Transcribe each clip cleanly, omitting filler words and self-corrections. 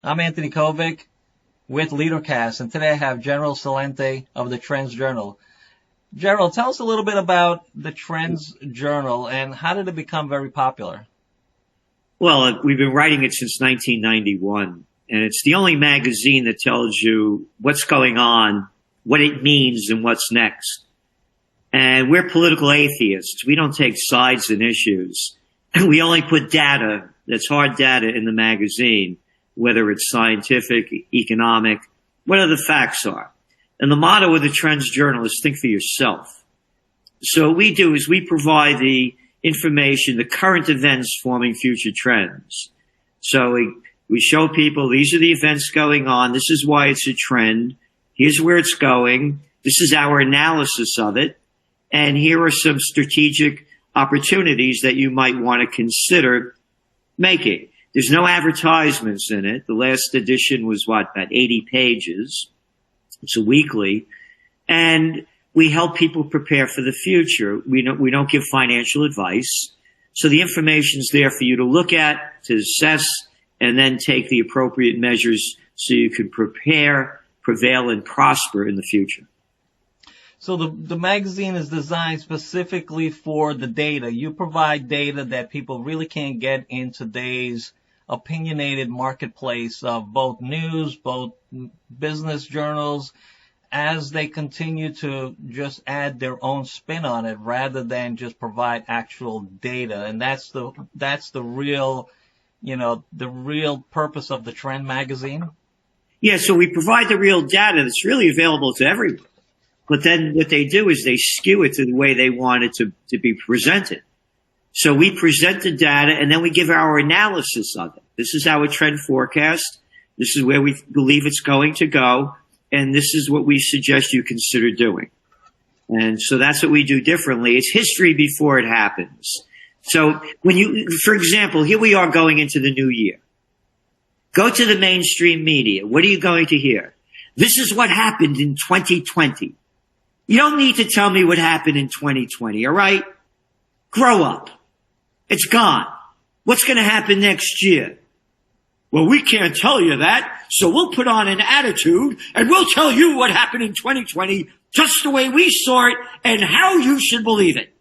I'm Anthony Kovic with LeaderCast, and today I have Gerald Celente of the Trends Journal. Gerald, tell us a little bit about the Trends Journal and how did it become very popular? Well, we've been writing it since 1991, and it's the only magazine that tells you what's going on, what it means, and what's next. And we're political atheists. We don't take sides in issues. We only put data, that's hard data, in the magazine, whether it's scientific, economic, whatever the facts are. And the motto of the Trends Journal is think for yourself. So what we do is we provide the information, the current events forming future trends. So we show people these are the events going on. This is why it's a trend. Here's where it's going. This is our analysis of it. And here are some strategic opportunities that you might want to consider making. There's no advertisements in it. The last edition was about 80 pages. It's a weekly. And we help people prepare for the future. We don't give financial advice. So the information's there for you to look at, to assess, and then take the appropriate measures so you can prepare, prevail, and prosper in the future. So the magazine is designed specifically for the data. You provide data that people really can't get in today's opinionated marketplace of both news, both business journals, as they continue to just add their own spin on it rather than just provide actual data. And that's the real, the real purpose of the Trend magazine. Yeah, so we provide the real data that's really available to everyone. But then what they do is they skew it to the way they want it to be presented. So we present the data and then we give our analysis of it. This is our trend forecast. This is where we believe it's going to go. And this is what we suggest you consider doing. And so that's what we do differently. It's history before it happens. So for example, here we are going into the new year. Go to the mainstream media. What are you going to hear? This is what happened in 2020. You don't need to tell me what happened in 2020, all right? Grow up. It's gone. What's going to happen next year? Well, we can't tell you that, so we'll put on an attitude and we'll tell you what happened in 2020 just the way we saw it and how you should believe it.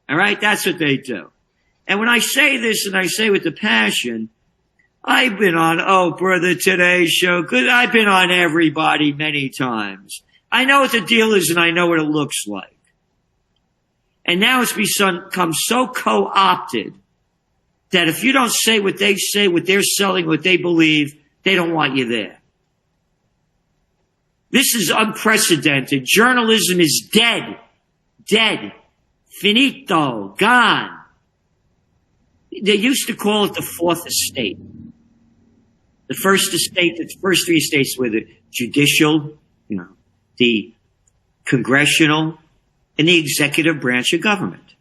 All right? That's what they do. And when I say this, and I say with the passion, I've been on, Oh Brother Today's show. Good. I've been on everybody many times. I know what the deal is and I know what it looks like. And now it's become so co-opted that if you don't say what they say, what they're selling, what they believe, they don't want you there. This is unprecedented. Journalism is dead. Dead. Finito. Gone. They used to call it the fourth estate. The first estate, the first three estates were the judicial, the congressional, and the executive branch of government.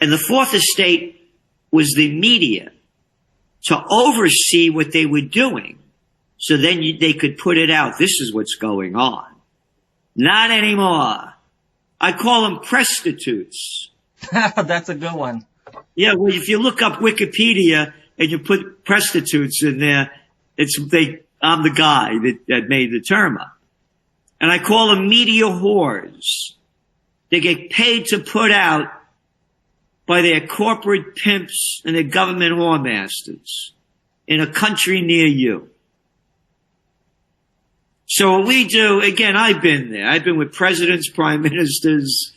And the fourth estate was the media to oversee what they were doing. So then they could put it out. This is what's going on. Not anymore. I call them prostitutes. That's a good one. Yeah, well, if you look up Wikipedia and you put prostitutes in there, I'm the guy that made the term up. And I call them media whores. They get paid to put out by their corporate pimps and their government whoremasters in a country near you. So what we do, again, I've been there. I've been with presidents, prime ministers.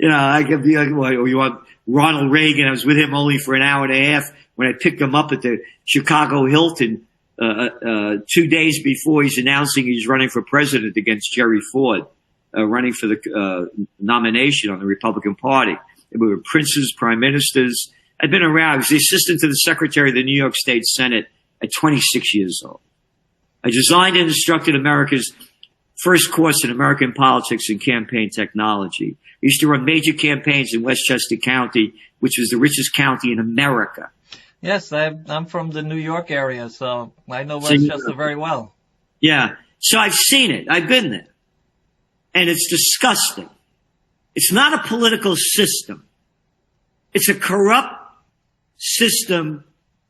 I could be like, well, you want Ronald Reagan? I was with him only for an hour and a half when I picked him up at the Chicago Hilton 2 days before he's announcing he's running for president against Jerry Ford, running for the nomination on the Republican Party. We were princes, prime ministers. I've been around. I was the assistant to the secretary of the New York State Senate at 26 years old. I designed and instructed America's first course in American politics and campaign technology. I used to run major campaigns in Westchester County, which was the richest county in America. Yes, I'm from the New York area, so I know Westchester very well. Yeah. So I've seen it. I've been there. And it's disgusting. It's not a political system. It's a corrupt system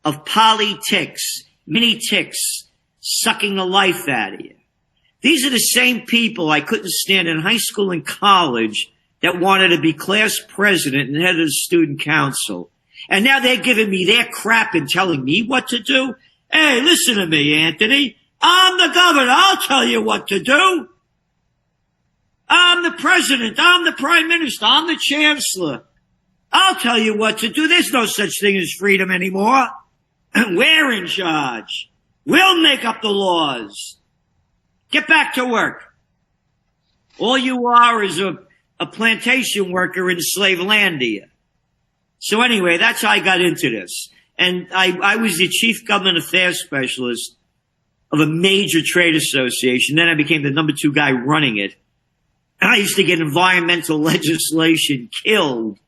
of politics mini ticks sucking the life out of you. These are the same people I couldn't stand in high school and college that wanted to be class president and head of the student council. And now they're giving me their crap and telling me what to do. Hey, listen to me, Anthony. I'm the governor. I'll tell you what to do. I'm the president. I'm the prime minister. I'm the chancellor. I'll tell you what to do. There's no such thing as freedom anymore. We're in charge. We'll make up the laws. Get back to work. All you are is a plantation worker in Slavelandia. So anyway, that's how I got into this. And I was the chief government affairs specialist of a major trade association. Then I became the number 2 guy running it. And I used to get environmental legislation killed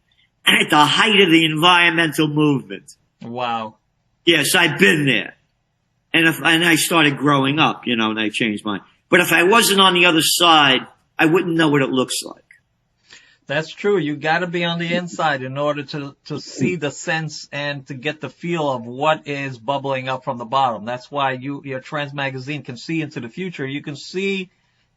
at the height of the environmental movement. Wow. Yes, I've been there. And I started growing up, and I changed mine. But if I wasn't on the other side, I wouldn't know what it looks like. That's true. You got to be on the inside in order to see the sense and to get the feel of what is bubbling up from the bottom. That's why your Trends magazine can see into the future. You can see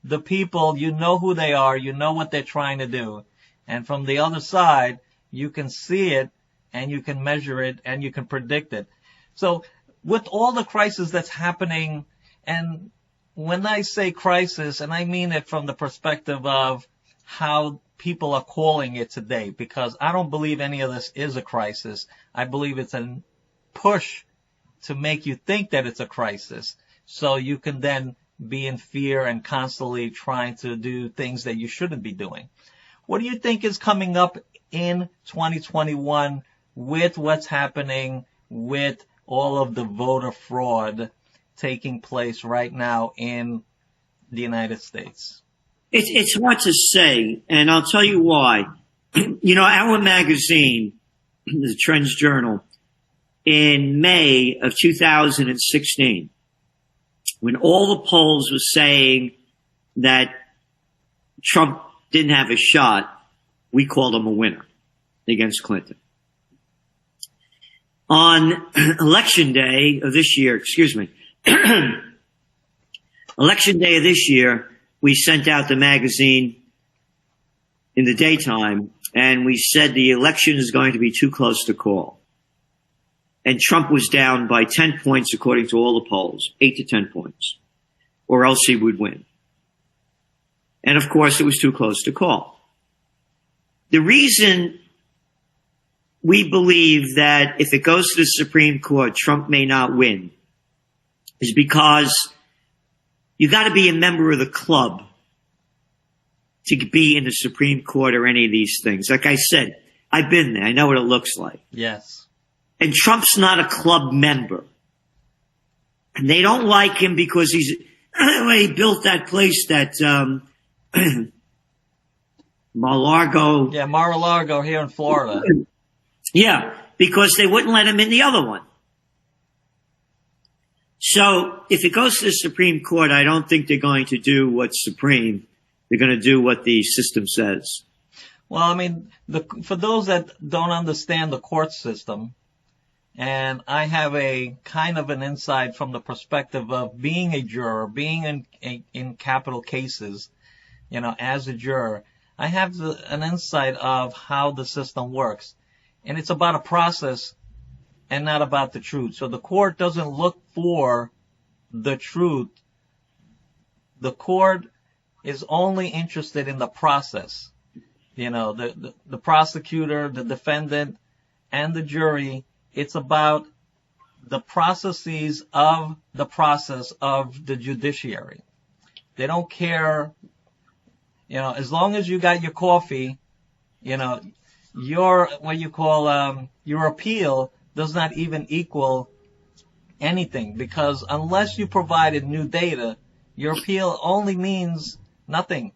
the people, you know who they are, you know what they're trying to do. And from the other side, you can see it and you can measure it and you can predict it. So with all the crisis that's happening, and when I say crisis, and I mean it from the perspective of how people are calling it today, because I don't believe any of this is a crisis. I believe it's a push to make you think that it's a crisis, so you can then be in fear and constantly trying to do things that you shouldn't be doing. What do you think is coming up in 2021 with what's happening with all of the voter fraud taking place right now in the United States? It's hard to say, and I'll tell you why. Our magazine, the Trends Journal, in May of 2016, when all the polls were saying that Trump didn't have a shot, we called him a winner against Clinton. On election day of this year, election day of this year, we sent out the magazine in the daytime, and we said the election is going to be too close to call. And Trump was down by 10 points according to all the polls, 8 to 10 points, or else he would win. And of course, it was too close to call. The reason we believe that if it goes to the Supreme Court, Trump may not win is because you got to be a member of the club to be in the Supreme Court or any of these things. Like I said, I've been there. I know what it looks like. Yes. And Trump's not a club member. And they don't like him because he built that place that Mar-a-Lago. Yeah, Mar-a-Lago here in Florida. Yeah, because they wouldn't let him in the other one. So if it goes to the Supreme Court, I don't think they're going to do what's supreme. They're going to do what the system says. Well, I mean, for those that don't understand the court system, and I have a kind of an insight from the perspective of being a juror, being in capital cases, as a juror, I have an insight of how the system works. And it's about a process and not about the truth. So the court doesn't look for the truth. The court is only interested in the process. The prosecutor, the defendant, and the jury, it's about the processes of the process of the judiciary. They don't care, as long as you got your coffee, your appeal does not even equal anything, because unless you provided new data, your appeal only means nothing,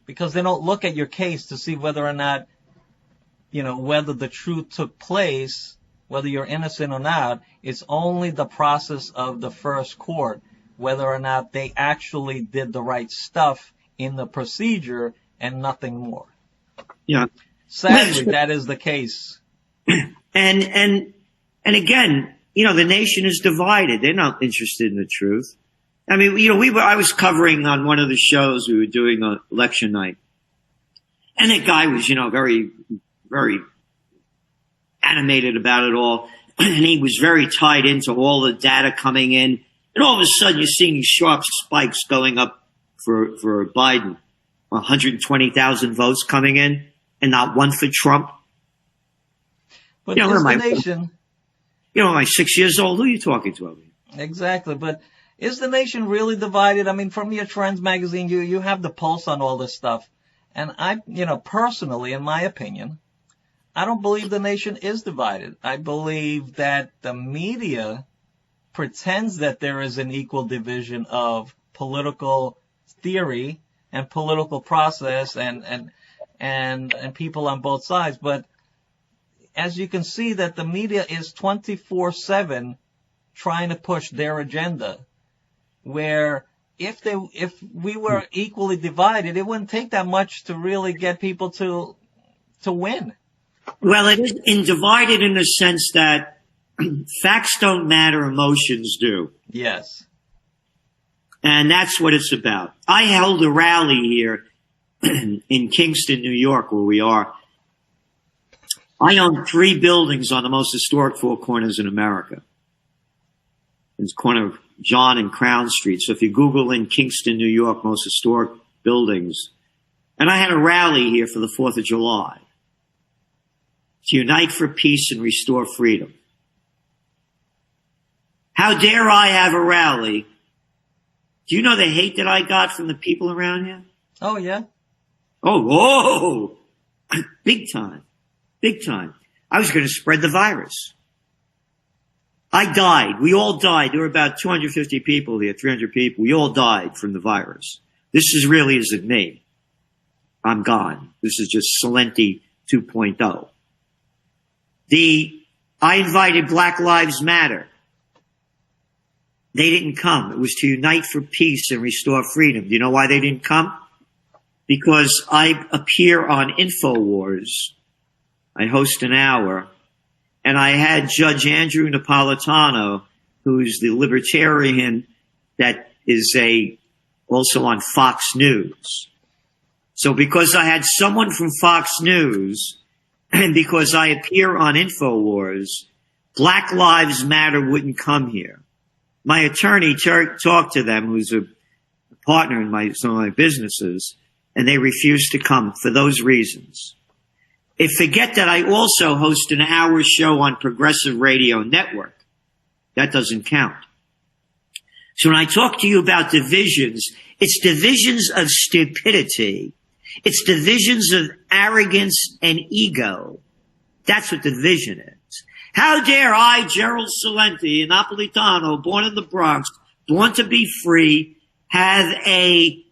because they don't look at your case to see whether or not, whether the truth took place, whether you're innocent or not. It's only the process of the first court, whether or not they actually did the right stuff in the procedure and nothing more. Yeah. Sadly, that is the case. And again, the nation is divided. They're not interested in the truth. I mean, I was covering on one of the shows we were doing on election night, and that guy was, very, very animated about it all. And he was very tied into all the data coming in. And all of a sudden you're seeing these sharp spikes going up for Biden. 120,000 votes coming in and not one for Trump. But is the nation... am I 6 years old? Who are you talking to? Exactly. But is the nation really divided? I mean, from your Trends magazine, you have the pulse on all this stuff. And personally, in my opinion, I don't believe the nation is divided. I believe that the media pretends that there is an equal division of political theory and political process and people on both sides. But as you can see, that the media is 24/7 trying to push their agenda, where if we were equally divided, it wouldn't take that much to really get people to win. Well, it is divided in the sense that facts don't matter, emotions do. Yes. And that's what it's about. I held a rally here in Kingston, New York, where we are. I own 3 buildings on the most historic 4 corners in America. It's the corner of John and Crown Street. So if you Google in Kingston, New York, most historic buildings. And I had a rally here for the 4th of July to unite for peace and restore freedom. How dare I have a rally? Do you know the hate that I got from the people around here? Oh, yeah. Oh, whoa. Big time. Big time. I was going to spread the virus. I died. We all died. There were about 250 people there, 300 people. We all died from the virus. This really isn't me. I'm gone. This is just Celente 2.0. I invited Black Lives Matter. They didn't come. It was to unite for peace and restore freedom. Do you know why they didn't come? Because I appear on InfoWars. I host an hour. And I had Judge Andrew Napolitano, who's the libertarian that is also on Fox News. So because I had someone from Fox News, and because I appear on InfoWars, Black Lives Matter wouldn't come here. My attorney talked to them, who's a partner in some of my businesses, and they refused to come for those reasons. Forget that I also host an hour show on Progressive Radio Network. That doesn't count. So when I talk to you about divisions, it's divisions of stupidity. It's divisions of arrogance and ego. That's what division is. How dare I, Gerald Celente, a Napolitano, born in the Bronx, born to be free, have a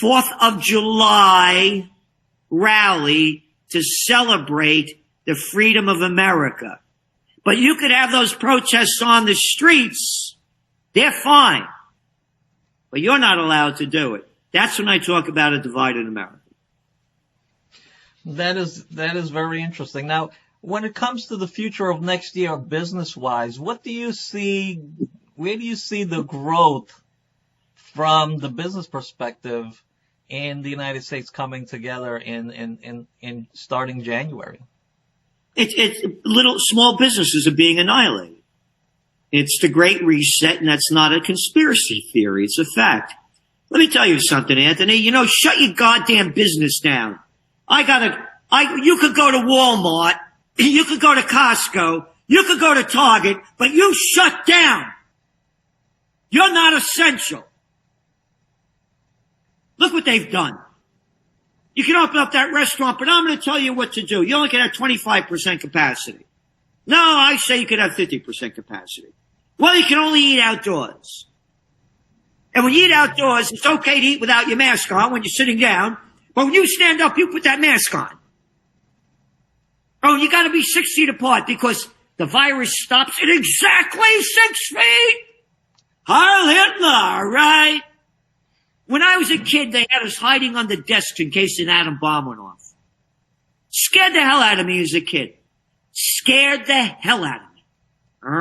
4th of July rally to celebrate the freedom of America. But you could have those protests on the streets. They're fine. But you're not allowed to do it. That's when I talk about a divided America. That is very interesting. Now, when it comes to the future of next year business-wise, what do you see, where do you see the growth from the business perspective in the United States coming together in starting January? It's small businesses are being annihilated. It's the Great Reset, and that's not a conspiracy theory. It's a fact. Let me tell you something, Anthony. Shut your goddamn business down. You could go to Walmart, you could go to Costco, you could go to Target, but you shut down. You're not essential. Look what they've done. You can open up that restaurant, but I'm going to tell you what to do. You only can have 25% capacity. No, I say you could have 50% capacity. Well, you can only eat outdoors. And when you eat outdoors, it's okay to eat without your mask on when you're sitting down. But when you stand up, you put that mask on. Oh, you got to be 6 feet apart because the virus stops at exactly 6 feet. Heil Hitler, right? When I was a kid, they had us hiding under desks in case an atom bomb went off. Scared the hell out of me as a kid. Scared the hell out of me. and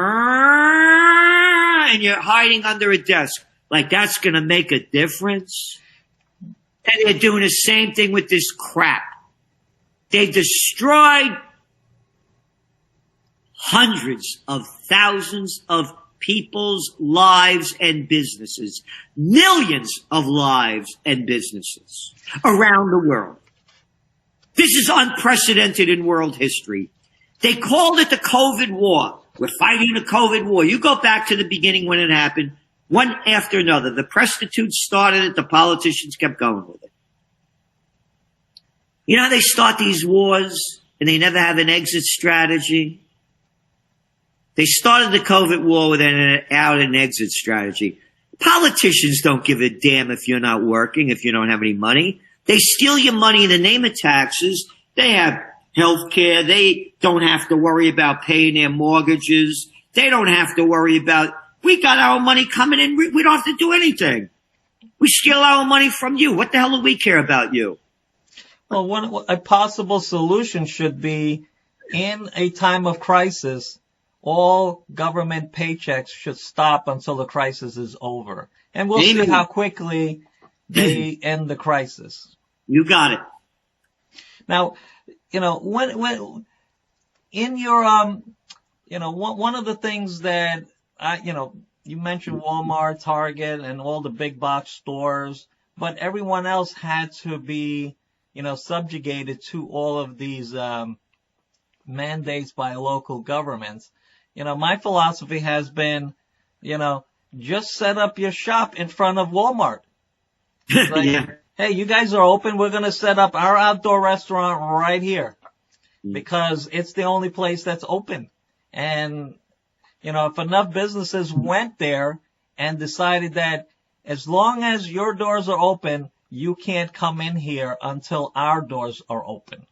you're hiding under a desk. Like that's going to make a difference. And they're doing the same thing with this crap. They destroyed hundreds of thousands of people's lives and businesses, millions of lives and businesses around the world. This is unprecedented in world history. They called it the COVID war. We're fighting the COVID war. You go back to the beginning when it happened, one after another. The prostitutes started it. The politicians kept going with it. You know how they start these wars and they never have an exit strategy? They started the COVID war without an exit strategy. Politicians don't give a damn if you're not working, if you don't have any money. They steal your money in the name of taxes. They have health care. They don't have to worry about paying their mortgages. They don't have to worry about, we got our money coming in. We don't have to do anything. We steal our money from you. What the hell do we care about you? Well, a possible solution should be, in a time of crisis, all government paychecks should stop until the crisis is over. And we'll see how quickly they end the crisis. You got it. Now, when in your, one of the things that you mentioned Walmart, Target, and all the big box stores, but everyone else had to be, subjugated to all of these, mandates by local governments. My philosophy has been, just set up your shop in front of Walmart. Like, yeah. Hey, you guys are open. We're going to set up our outdoor restaurant right here because it's the only place that's open. And, if enough businesses went there and decided that as long as your doors are open, you can't come in here until our doors are open.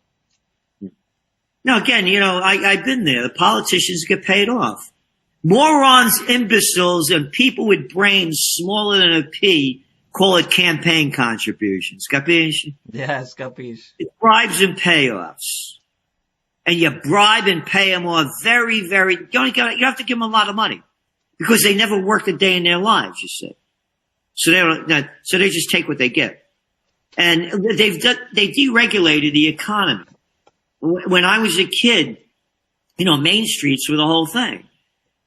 Now, again, I've been there. The politicians get paid off. Morons, imbeciles, and people with brains smaller than a pea call it campaign contributions. Capiche? Yes, capiche. It's bribes and payoffs. And you bribe and pay them off very, very, you have to give them a lot of money because they never worked a day in their lives, you see. So they just take what they get. And they deregulated the economy. When I was a kid, Main Streets were the whole thing.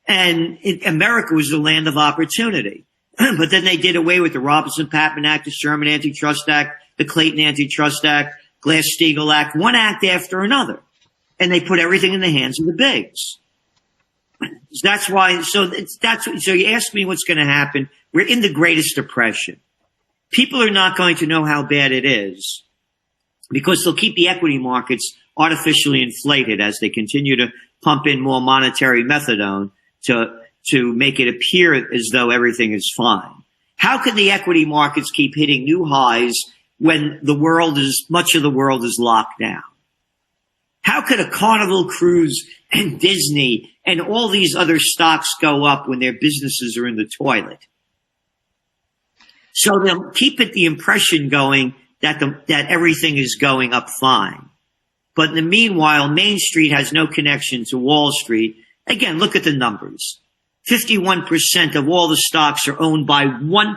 And America was the land of opportunity. But then they did away with the Robinson-Patman Act, the Sherman Antitrust Act, the Clayton Antitrust Act, Glass-Steagall Act, one act after another. And they put everything in the hands of the bigs. That's why, so you ask me what's going to happen. We're in the greatest depression. People are not going to know how bad it is because they'll keep the equity markets artificially inflated as they continue to pump in more monetary methadone to make it appear as though everything is fine. How can the equity markets keep hitting new highs when much of the world is locked down? How could a Carnival Cruise and Disney and all these other stocks go up when their businesses are in the toilet? So they'll keep the impression going that everything is going up fine. But in the meanwhile, Main Street has no connection to Wall Street. Again, look at the numbers. 51% of all the stocks are owned by 1%.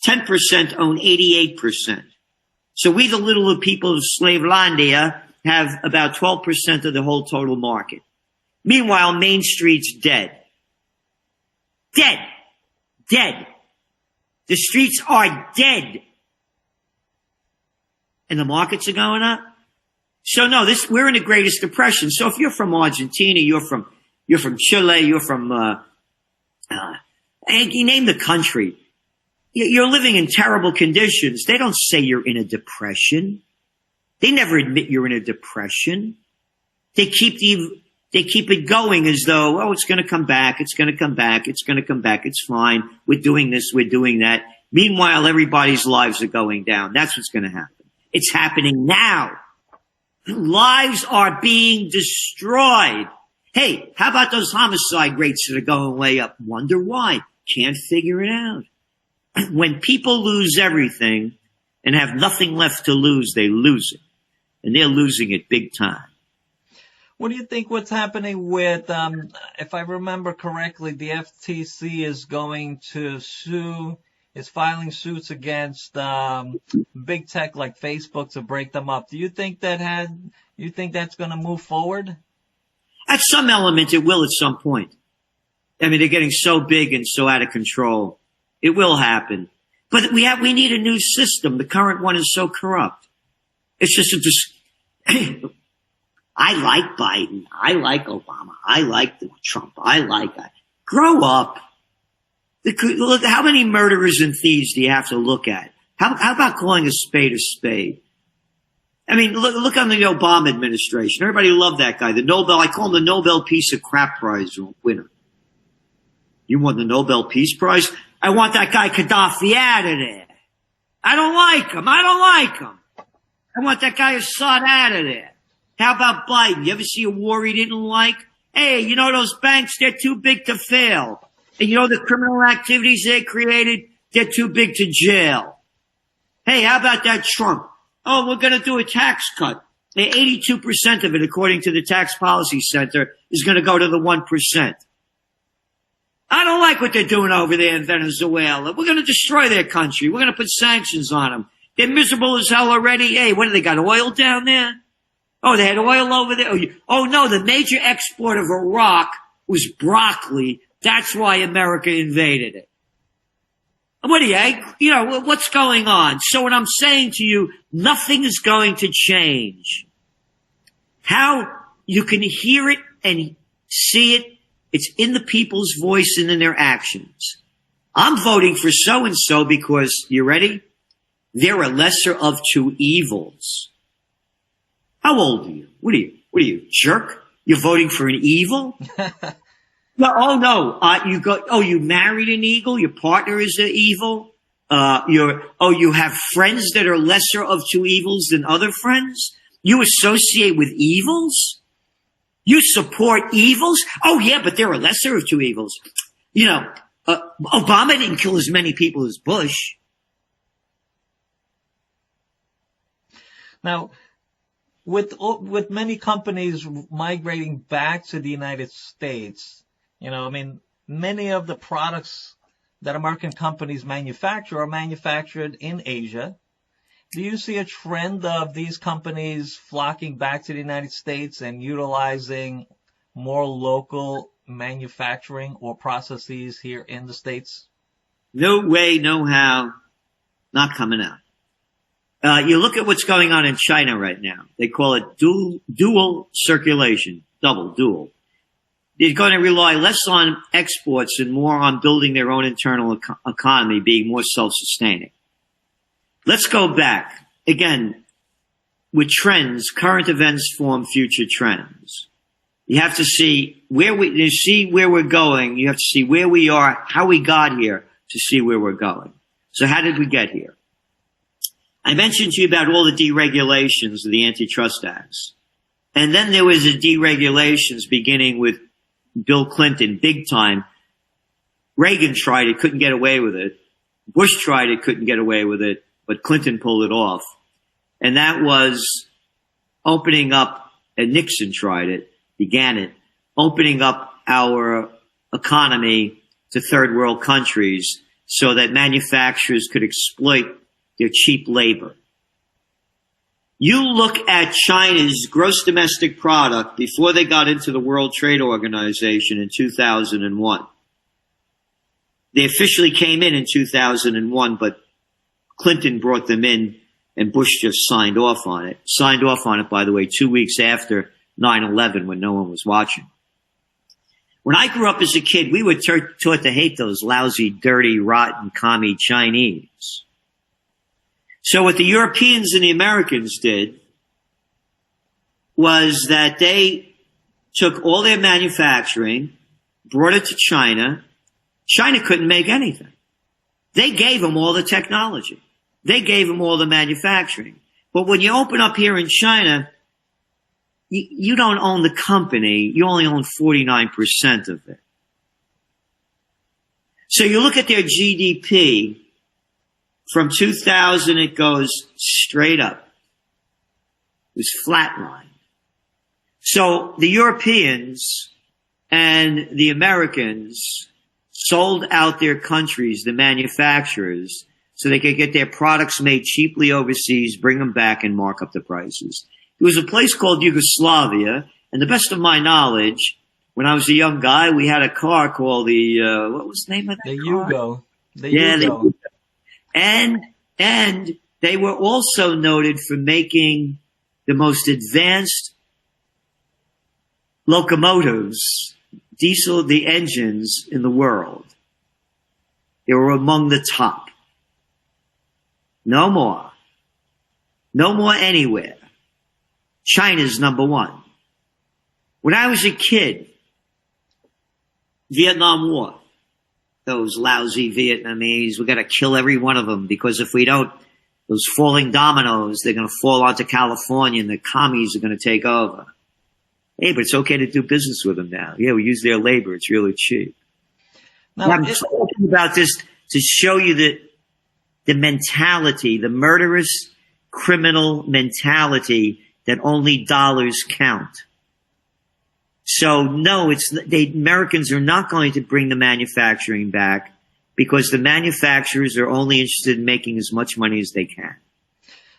10% own 88%. So we, the little people of Slavelandia, have about 12% of the whole total market. Meanwhile, Main Street's dead. Dead. Dead. The streets are dead. And the markets are going up. So no, we're in the greatest depression. So if you're from Argentina, you're from Chile, you're from, you name the country. You're living in terrible conditions. They don't say you're in a depression. They never admit you're in a depression. They keep it going as though, it's going to come back. It's going to come back. It's going to come back. It's fine. We're doing this. We're doing that. Meanwhile, everybody's lives are going down. That's what's going to happen. It's happening now. Lives are being destroyed. Hey, how about those homicide rates that are going way up? Wonder why? Can't figure it out. When people lose everything and have nothing left to lose, they lose it. And they're losing it big time. What do you think what's happening with, if I remember correctly, the FTC is going to is filing suits against big tech like Facebook to break them up. Do you think you think that's going to move forward? At some element, it will at some point. I mean, they're getting so big and so out of control. It will happen. But we need a new system. The current one is so corrupt. It's just I like Biden. I like Obama. I like Trump. I like that. Grow up. Look, how many murderers and thieves do you have to look at? How about calling a spade a spade? I mean, look on the Obama administration. Everybody loved that guy. I call him the Nobel Peace of Crap Prize winner. You won the Nobel Peace Prize? I want that guy Gaddafi out of there. I don't like him. I want that guy Assad out of there. How about Biden? You ever see a war he didn't like? Hey, you know those banks, they're too big to fail. And you know the criminal activities they created, they're too big to jail. Hey, how about that Trump? Oh, we're going to do a tax cut. 82% of it, according to the Tax Policy Center, is going to go to the 1%. I don't like what they're doing over there in Venezuela. We're going to destroy their country. We're going to put sanctions on them. They're miserable as hell already. Hey, what do they got, oil down there? Oh, they had oil over there? Oh, no, the major export of Iraq was broccoli. That's why America invaded it. What do what's going on? So what I'm saying to you, nothing is going to change. How you can hear it and see it, it's in the people's voice and in their actions. I'm voting for so-and-so because, you ready? They're a lesser of two evils. How old are you? What are you, jerk? You're voting for an evil? No. You married an evil? Your partner is an evil? You have friends that are lesser of two evils than other friends? You associate with evils? You support evils? Oh yeah, but they're a lesser of two evils. Obama didn't kill as many people as Bush. Now, with many companies migrating back to the United States, many of the products that American companies manufacture are manufactured in Asia. Do you see a trend of these companies flocking back to the United States and utilizing more local manufacturing or processes here in the States? No way, no how. Not coming out. You look at what's going on in China right now. They call it dual circulation, dual. They're going to rely less on exports and more on building their own internal economy, being more self-sustaining. Let's go back. Again, with trends, current events form future trends. You have to see where we're going. You have to see where we are, how we got here to see where we're going. So how did we get here? I mentioned to you about all the deregulations of the antitrust acts. And then there was the deregulations beginning with Bill Clinton, big time. Reagan tried it, couldn't get away with it. Bush tried it, couldn't get away with it, but Clinton pulled it off. And that was opening up, and Nixon tried it, began it, opening up our economy to third world countries so that manufacturers could exploit their cheap labor. You look at China's gross domestic product before they got into the World Trade Organization in 2001. They officially came in 2001, but Clinton brought them in and Bush just signed off on it. Signed off on it, by the way, 2 weeks after 9/11 when no one was watching. When I grew up as a kid, we were taught to hate those lousy, dirty, rotten, commie Chinese. So what the Europeans and the Americans did was that they took all their manufacturing, brought it to China. China couldn't make anything. They gave them all the technology. They gave them all the manufacturing. But when you open up here in China, you don't own the company. You only own 49% of it. So you look at their GDP. From 2000, it goes straight up. It was flatlined. So the Europeans and the Americans sold out their countries, the manufacturers, so they could get their products made cheaply overseas, bring them back, and mark up the prices. There was a place called Yugoslavia, and the best of my knowledge, when I was a young guy, we had a car called the what was the name of that The car? Yugo. The Yeah, Yugo. and they were also noted for making the most advanced locomotives, the engines in the world. They were among the top. No more. No more anywhere. China's number one. When I was a kid, Vietnam War, those lousy Vietnamese, we got to kill every one of them, because if we don't, those falling dominoes, they're going to fall onto California and the commies are going to take over. Hey, but it's okay to do business with them now. Yeah, we use their labor. It's really cheap. Now, I'm talking about this to show you that the mentality, the murderous criminal mentality that only dollars count. So no, the Americans are not going to bring the manufacturing back, because the manufacturers are only interested in making as much money as they can.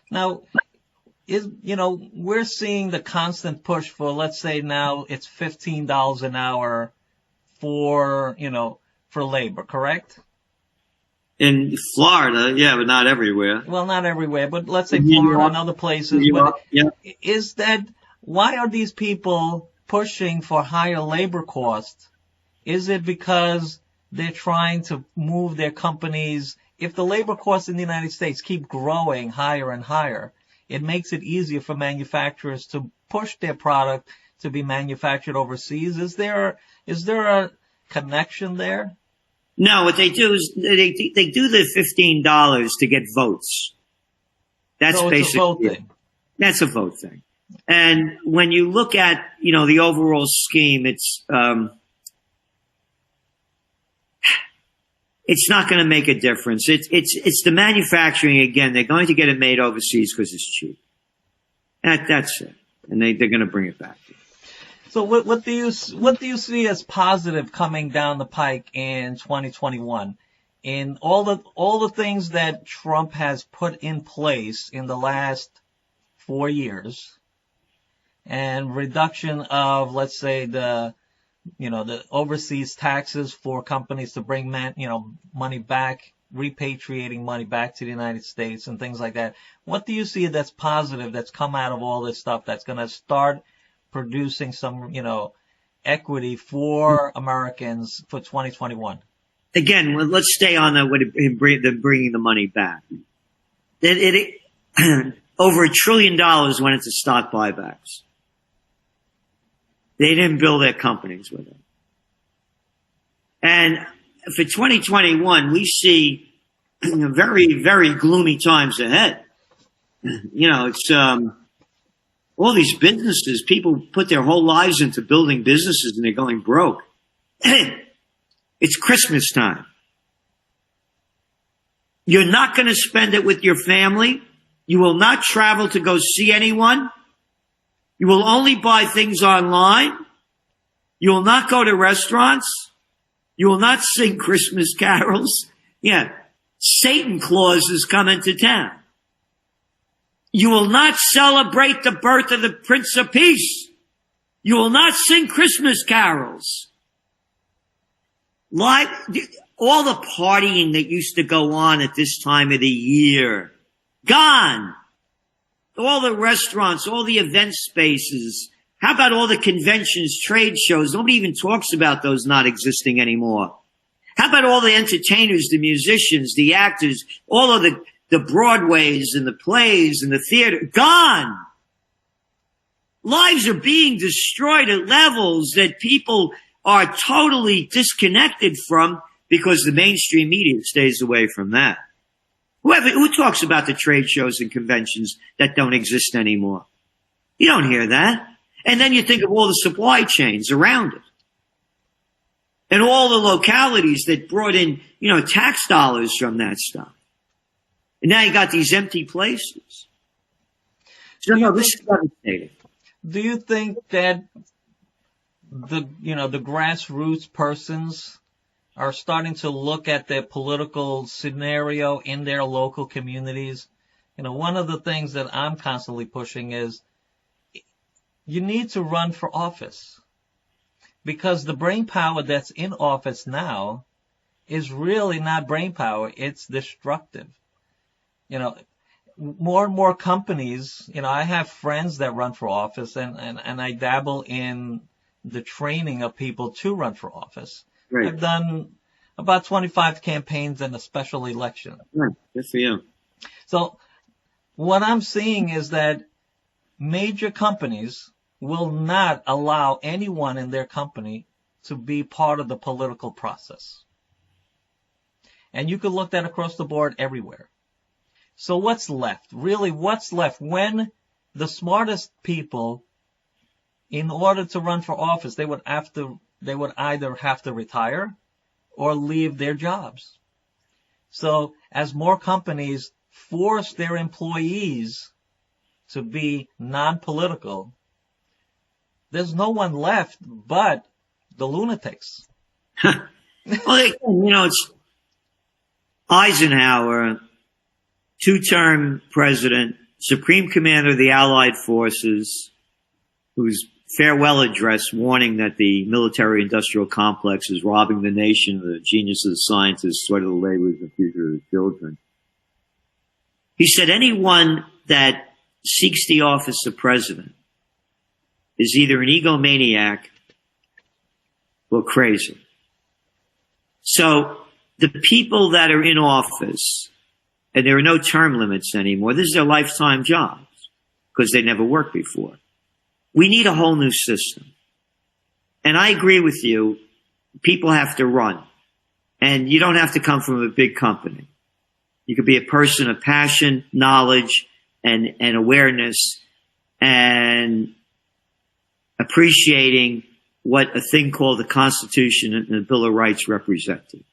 Now, we're seeing the constant push for, let's say now it's $15 an hour for labor, correct? In Florida, yeah, but not everywhere. Well, not everywhere, but let's say Florida and other places. But yeah. Why are these people pushing for higher labor costs? Is it because they're trying to move their companies? If the labor costs in the United States keep growing higher and higher, it makes it easier for manufacturers to push their product to be manufactured overseas. Is there a connection there? No, what they do is they do the $15 to get votes. That's so basically a vote thing. That's a vote thing. And when you look at, the overall scheme, it's not going to make a difference. It's the manufacturing again. They're going to get it made overseas because it's cheap. That's it. And they're going to bring it back. So what do you see as positive coming down the pike in 2021? In all the things that Trump has put in place in the last 4 years, and reduction of, let's say, the overseas taxes for companies to bring money back, repatriating money back to the United States and things like that. What do you see that's positive that's come out of all this stuff that's going to start producing some, equity for Americans for 2021? Again, let's stay on bringing the money back. Over $1 trillion went into stock buybacks. They didn't build their companies with it. And for 2021, we see very, very gloomy times ahead. It's all these businesses, people put their whole lives into building businesses and they're going broke. It's Christmas time. You're not going to spend it with your family. You will not travel to go see anyone. You will only buy things online. You will not go to restaurants. You will not sing Christmas carols. Yeah, Satan Claus is coming to town. You will not celebrate the birth of the Prince of Peace. You will not sing Christmas carols. All the partying that used to go on at this time of the year, gone. All the restaurants, all the event spaces. How about all the conventions, trade shows? Nobody even talks about those not existing anymore. How about all the entertainers, the musicians, the actors, all of the Broadways and the plays and the theater? Gone. Lives are being destroyed at levels that people are totally disconnected from because the mainstream media stays away from that. Who talks about the trade shows and conventions that don't exist anymore? You don't hear that. And then you think of all the supply chains around it. And all the localities that brought in, tax dollars from that stuff. And now you got these empty places. So no, this is devastating. do you think that the grassroots persons are starting to look at their political scenario in their local communities? One of the things that I'm constantly pushing is you need to run for office, because the brain power that's in office now is really not brain power. It's destructive. More and more companies, I have friends that run for office, and I dabble in the training of people to run for office. Right. I've done about 25 campaigns and a special election. Right. Good for you. So what I'm seeing is that major companies will not allow anyone in their company to be part of the political process. And you could look that across the board everywhere. So what's left? Really, what's left when the smartest people, in order to run for office, they would either have to retire or leave their jobs. So as more companies force their employees to be non-political, there's no one left but the lunatics. Well, it's Eisenhower, two-term president, supreme commander of the Allied forces, whose farewell address warning that the military-industrial complex is robbing the nation of the genius of the scientists, sweat of the laborers, and the future of the children. He said anyone that seeks the office of president is either an egomaniac or crazy. So the people that are in office, and there are no term limits anymore, this is their lifetime jobs because they never worked before. We need a whole new system. And I agree with you. People have to run. And you don't have to come from a big company. You could be a person of passion, knowledge, and awareness, and appreciating what a thing called the Constitution and the Bill of Rights represented.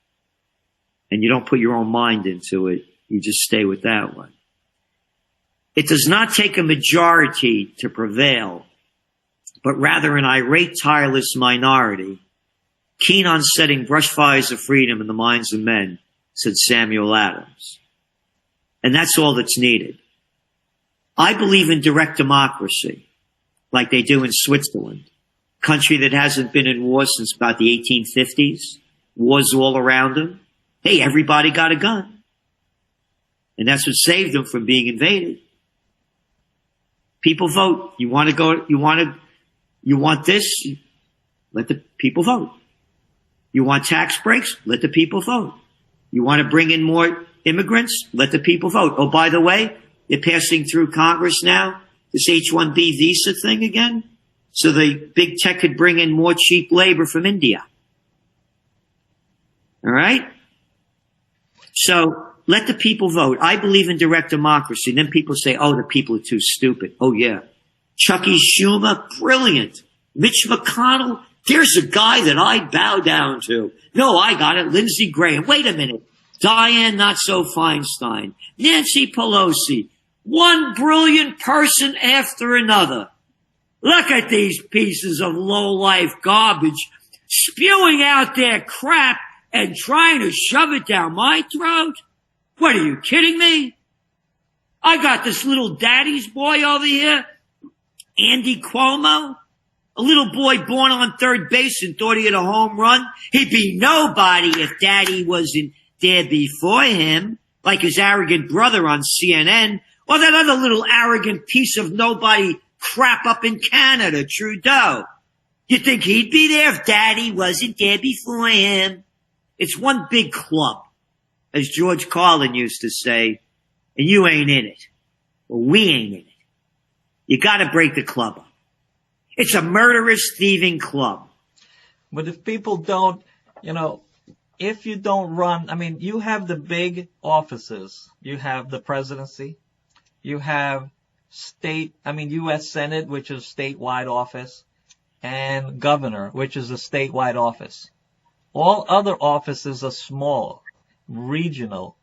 And you don't put your own mind into it. You just stay with that one. It does not take a majority to prevail, but rather an irate, tireless minority, keen on setting brush fires of freedom in the minds of men, said Samuel Adams. And that's all that's needed. I believe in direct democracy, like they do in Switzerland, a country that hasn't been in war since about the 1850s. Wars all around them. Hey, everybody got a gun. And that's what saved them from being invaded. People vote. You want this? Let the people vote. You want tax breaks? Let the people vote. You want to bring in more immigrants? Let the people vote. Oh, by the way, they're passing through Congress now, this H-1B visa thing again, so the big tech could bring in more cheap labor from India. All right? So let the people vote. I believe in direct democracy. And then people say, oh, the people are too stupid. Oh, yeah. Chucky Schumer, brilliant. Mitch McConnell, there's a guy that I'd bow down to. No, I got it. Lindsey Graham. Wait a minute. Dianne Not-So-Feinstein. Nancy Pelosi. One brilliant person after another. Look at these pieces of low-life garbage spewing out their crap and trying to shove it down my throat. What, are you kidding me? I got this little daddy's boy over here, Andy Cuomo, a little boy born on third base and thought he had a home run. He'd be nobody if daddy wasn't there before him, like his arrogant brother on CNN, or that other little arrogant piece of nobody crap up in Canada, Trudeau. You think he'd be there if daddy wasn't there before him? It's one big club, as George Carlin used to say, and you ain't in it. Well, we ain't in it. You gotta break the club up. It's a murderous, thieving club. But if people don't, if you don't run, you have the big offices. You have the presidency. You have U.S. Senate, which is a statewide office, and governor, which is a statewide office. All other offices are small, regional,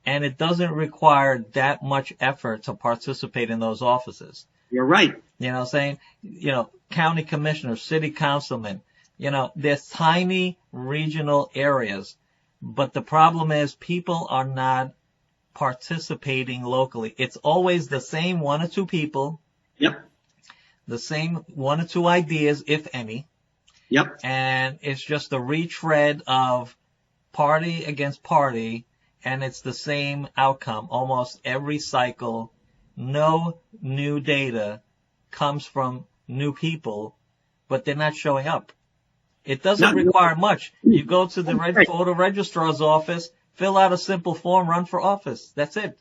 and it doesn't require that much effort to participate in those offices. You're right. You know what I'm saying? You know, county commissioners, city councilmen, you know, there's tiny regional areas, but the problem is people are not participating locally. It's always the same one or two people. Yep. The same one or two ideas, if any. Yep. And it's just a retread of party against party, and it's the same outcome almost every cycle. No new data comes from new people, but they're not showing up. It doesn't require much. You go to the voter registrar's office, fill out a simple form, run for office. That's it.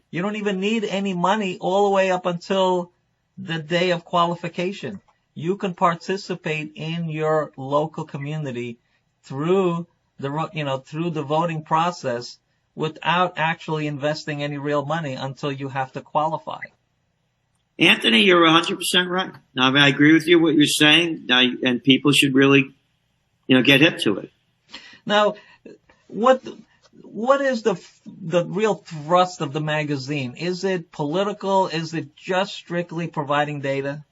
You don't even need any money all the way up until the day of qualification. You can participate in your local community through the voting process without actually investing any real money until you have to qualify. Anthony, you're 100% right. I mean, I agree with you what you're saying, and people should really, get hip to it. Now, what is the real thrust of the magazine? Is it political? Is it just strictly providing data?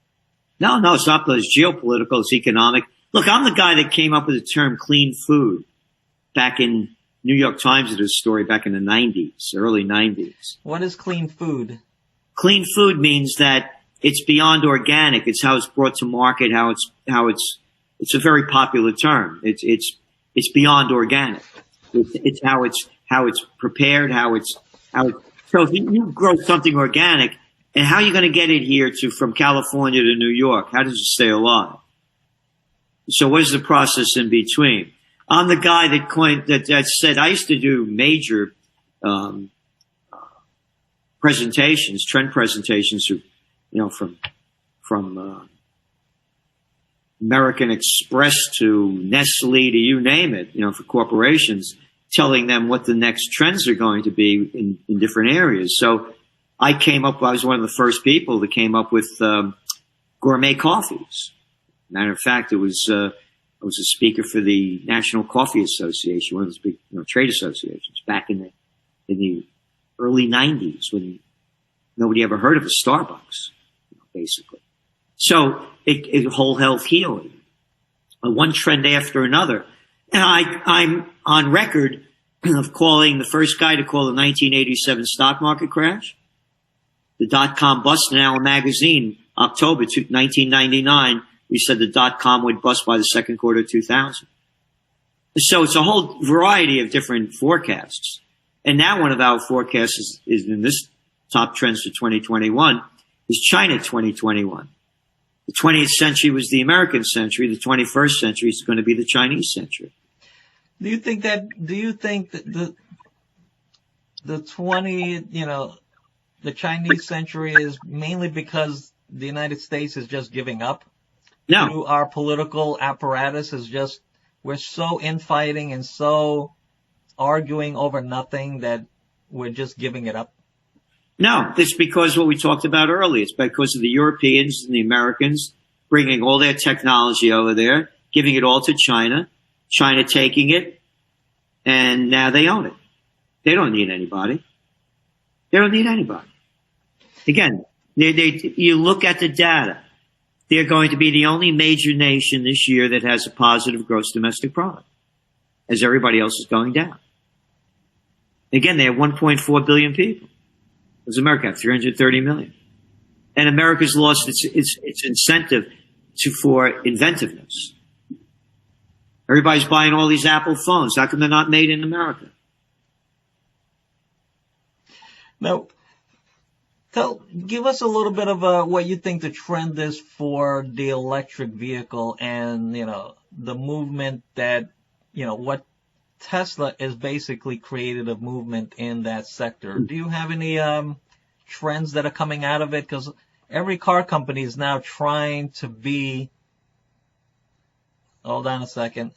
No, it's not. It's geopolitical. It's economic. Look, I'm the guy that came up with the term clean food back in New York Times did a story back in the 90s, early 90s. What is clean food? Clean food means that it's beyond organic. It's how it's brought to market, how it's a very popular term. It's beyond organic. It's how it's prepared, so if you grow something organic, and how are you going to get it here from California to New York? How does it stay alive? So what is the process in between? I'm the guy that said I used to do major presentations, trend presentations, from American Express to Nestle to you name it, for corporations, telling them what the next trends are going to be in different areas. So I was one of the first people that came up with gourmet coffees. Matter of fact, I was a speaker for the National Coffee Association, one of those big trade associations, back in the early 90s when nobody ever heard of a Starbucks, basically. So it whole health healing, one trend after another. And I'm on record of calling the first guy to call the 1987 stock market crash, the dot-com bust. In our magazine, October 1999, we said the dot-com would bust by the second quarter of 2000. So it's a whole variety of different forecasts. And now one of our forecasts is in this top trends for 2021 is China 2021. The 20th century was the American century. The 21st century is going to be the Chinese century. Do you think that the Chinese century is mainly because the United States is just giving up? No. Through our political apparatus we're so infighting and so arguing over nothing that we're just giving it up? No, it's because what we talked about earlier. It's because of the Europeans and the Americans bringing all their technology over there, giving it all to China, China taking it, and now they own it. They don't need anybody. Again, you look at the data. They're going to be the only major nation this year that has a positive gross domestic product, as everybody else is going down. Again, they have 1.4 billion people. Does America have 330 million? And America's lost its incentive for inventiveness. Everybody's buying all these Apple phones. How come they're not made in America? Now, give us a little bit of what you think the trend is for the electric vehicle and, the movement that, what Tesla is basically created a movement in that sector. Do you have any trends that are coming out of it? Because every car company is now trying to be... Hold on a second.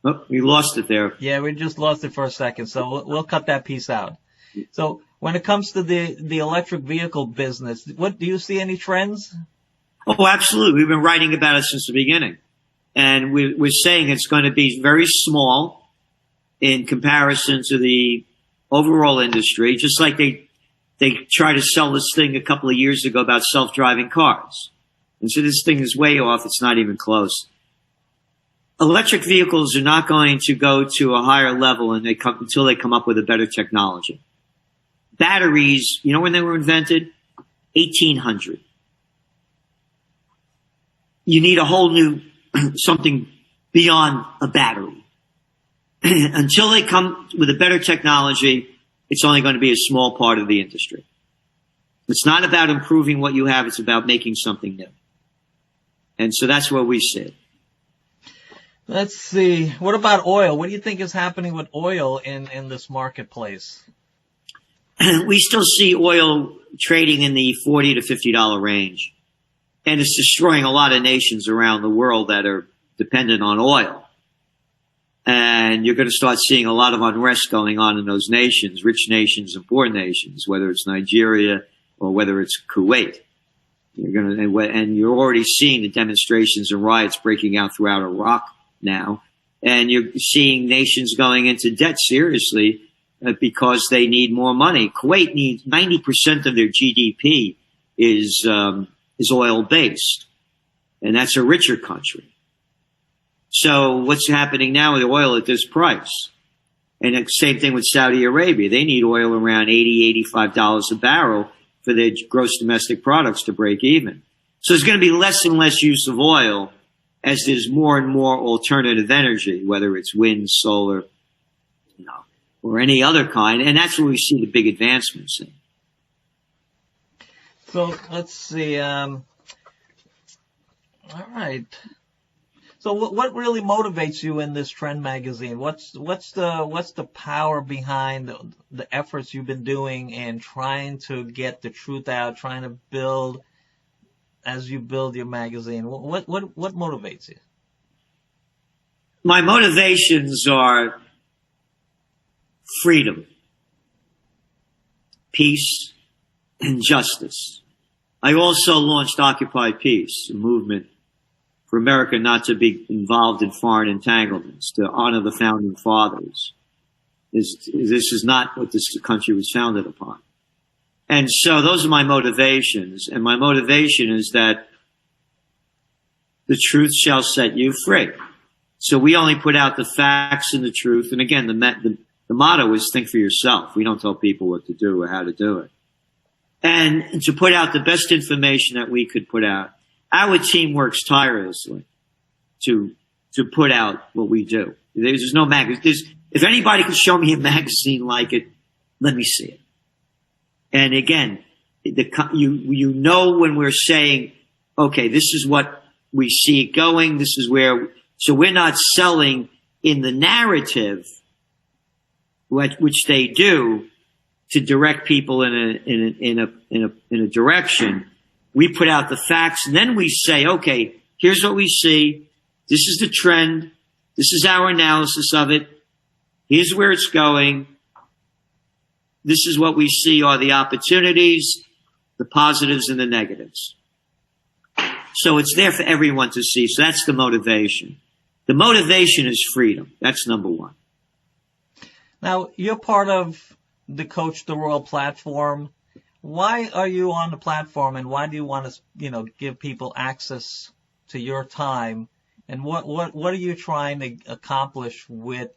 Oh, we lost it there. Yeah, we just lost it for a second, so we'll cut that piece out. So when it comes to the electric vehicle business, do you see any trends? Oh, absolutely. We've been writing about it since the beginning. And we're saying it's going to be very small in comparison to the overall industry, just like they tried to sell this thing a couple of years ago about self-driving cars. And so this thing is way off. It's not even close. Electric vehicles are not going to go to a higher level until they come up with a better technology. Batteries, you know when they were invented? 1800. You need a whole new something beyond a battery. Until they come with a better technology, it's only going to be a small part of the industry. It's not about improving what you have. It's about making something new. And so that's where we sit. Let's see. What about oil? What do you think is happening with oil in this marketplace? We still see oil trading in the $40 to $50 range. And it's destroying a lot of nations around the world that are dependent on oil. And you're going to start seeing a lot of unrest going on in those nations, rich nations and poor nations, whether it's Nigeria or whether it's Kuwait. And you're already seeing the demonstrations and riots breaking out throughout Iraq now. And you're seeing nations going into debt seriously because they need more money. Kuwait needs 90% of their GDP is oil based. And that's a richer country. So what's happening now with oil at this price? And the same thing with Saudi Arabia. They need oil around $80, $85 a barrel for their gross domestic products to break even. So there's going to be less and less use of oil as there's more and more alternative energy, whether it's wind, solar, or any other kind. And that's where we see the big advancements in. So let's see. All right. So what really motivates you in this trend magazine? What's the power behind the efforts you've been doing in trying to get the truth out, trying to build as you build your magazine? What motivates you? My motivations are freedom, peace, and justice. I also launched Occupy Peace, a movement for America not to be involved in foreign entanglements, to honor the founding fathers. This is not what this country was founded upon. And so those are my motivations. And my motivation is that the truth shall set you free. So we only put out the facts and the truth. And again, the motto is think for yourself. We don't tell people what to do or how to do it. And to put out the best information that we could put out. Our team works tirelessly to put out what we do. There's no magazine. If anybody can show me a magazine like it, let me see it. And again, you know when we're saying, okay, this is what we see it going. This is where. So we're not selling in the narrative, which they do, to direct people in a direction. We put out the facts, and then we say, okay, here's what we see. This is the trend. This is our analysis of it. Here's where it's going. This is what we see are the opportunities, the positives, and the negatives. So it's there for everyone to see. So that's the motivation. The motivation is freedom. That's number one. Now, you're part of the Coach the World platform. Why are you on the platform, and why do you want to, give people access to your time? And what are you trying to accomplish with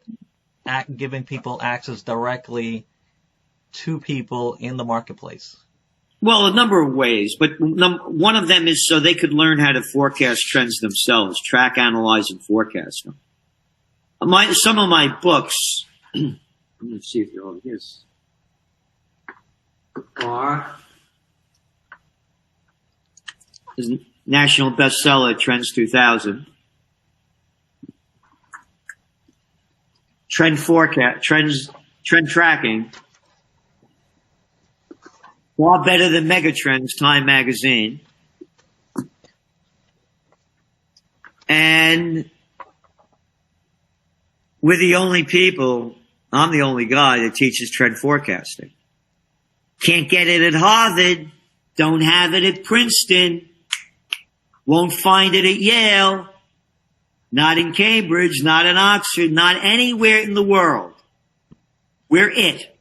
giving people access directly to people in the marketplace? Well, a number of ways, but one of them is so they could learn how to forecast trends themselves, track, analyze, and forecast them. Some of my books, I'm going to see if they're over here, are national bestseller Trends 2000, Trend Forecast, Trend Tracking, far better than Megatrends, Time Magazine, and we're the only people, I'm the only guy that teaches trend forecasting. Can't get it at Harvard, don't have it at Princeton, won't find it at Yale, not in Cambridge, not in Oxford, not anywhere in the world. We're it.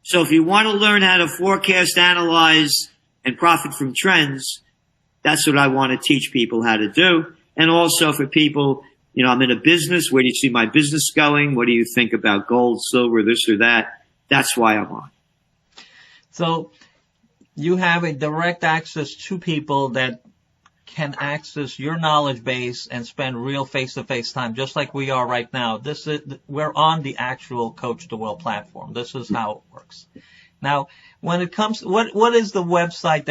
So if you want to learn how to forecast, analyze, and profit from trends, that's what I want to teach people how to do. And also for people, I'm in a business. Where do you see my business going? What do you think about gold, silver, this or that? That's why I'm on. So you have a direct access to people that can access your knowledge base and spend real face-to-face time, just like we are right now. We're on the actual Coach the World platform. This is how it works. Now, when it comes, what is the website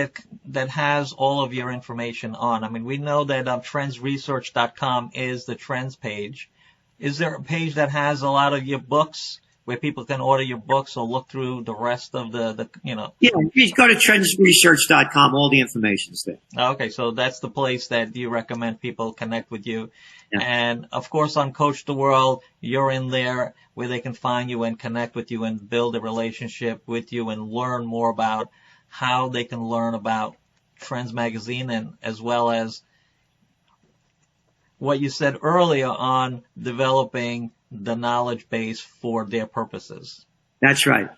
that has all of your information on? I mean, we know that trendsresearch.com is the trends page. Is there a page that has a lot of your books where people can order your books or look through the rest of the. Yeah, you go to trendsresearch.com. All the information's there. Okay, so that's the place that you recommend people connect with you. Yeah. And, of course, on Coach the World, you're in there where they can find you and connect with you and build a relationship with you and learn more about how they can learn about Trends Magazine, and as well as what you said earlier on developing the knowledge base for their purposes. That's right.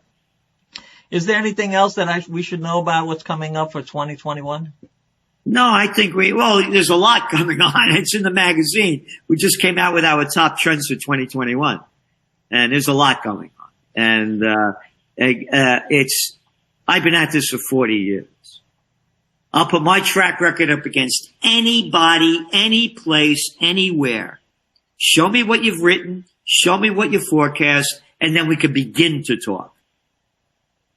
Is there anything else that we should know about what's coming up for 2021? No, I think there's a lot coming on. It's in the magazine. We just came out with our top trends for 2021, and there's a lot going on. And I've been at this for 40 years. I'll put my track record up against anybody, any place, anywhere. Show me what you've written. Show me what you forecast, and then we can begin to talk.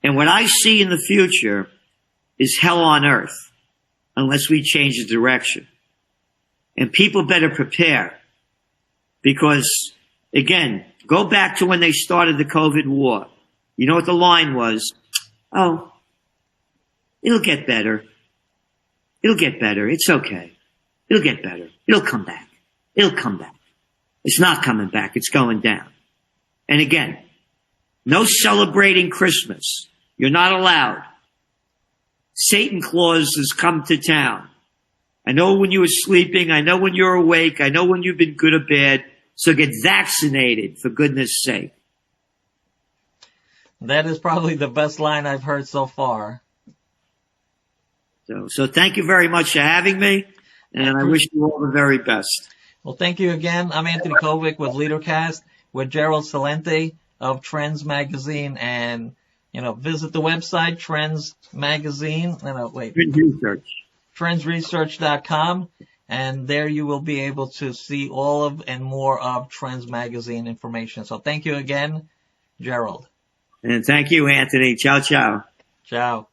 And what I see in the future is hell on earth unless we change the direction. And people better prepare because, again, go back to when they started the COVID war. You know what the line was? Oh, it'll get better. It'll get better. It's okay. It'll get better. It'll come back. It'll come back. It's not coming back. It's going down. And again, no celebrating Christmas. You're not allowed. Satan Claus has come to town. I know when you were sleeping. I know when you're awake. I know when you've been good or bad. So get vaccinated, for goodness sake. That is probably the best line I've heard so far. So thank you very much for having me. And I wish you all the very best. Well, thank you again. I'm Anthony Kovic with LeaderCast with Gerald Celente of Trends Magazine. And, visit the website, Trends Magazine. Trendsresearch.com. And there you will be able to see all of and more of Trends Magazine information. So thank you again, Gerald. And thank you, Anthony. Ciao, ciao. Ciao.